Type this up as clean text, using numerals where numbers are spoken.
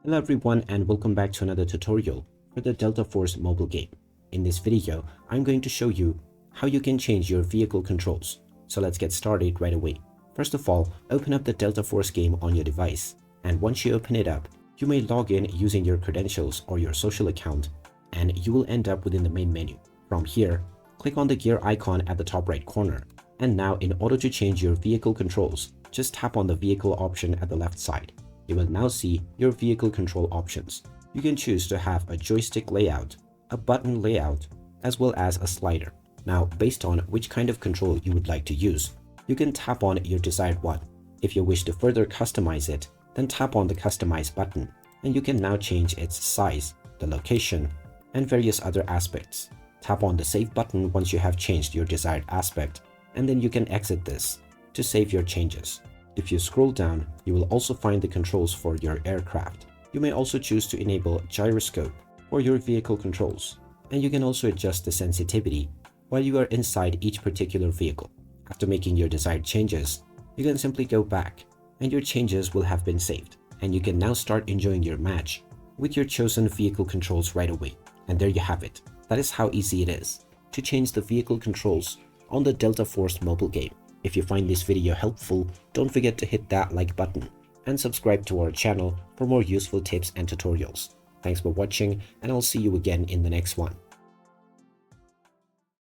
Hello everyone and welcome back to another tutorial for the Delta Force mobile game. In this video, I'm going to show you how you can change your vehicle controls. So let's get started right away. First of all, open up the Delta Force game on your device, and once you open it up, you may log in using your credentials or your social account, and you will end up within the main menu. From here, click on the gear icon at the top right corner, and now in order to change your vehicle controls, just tap on the vehicle option at the left side. You will now see your vehicle control options. You can choose to have a joystick layout, a button layout, as well as a slider. Now, based on which kind of control you would like to use, you can tap on your desired one. If you wish to further customize it, then tap on the Customize button, and you can now change its size, the location, and various other aspects. Tap on the Save button once you have changed your desired aspect, and then you can exit this to save your changes. If you scroll down, you will also find the controls for your aircraft. You may also choose to enable gyroscope for your vehicle controls, and you can also adjust the sensitivity while you are inside each particular vehicle. After making your desired changes, you can simply go back, and your changes will have been saved, and you can now start enjoying your match with your chosen vehicle controls right away. And there you have it. That is how easy it is to change the vehicle controls on the Delta Force mobile game. If you find this video helpful, don't forget to hit that like button and subscribe to our channel for more useful tips and tutorials. Thanks for watching, and I'll see you again in the next one.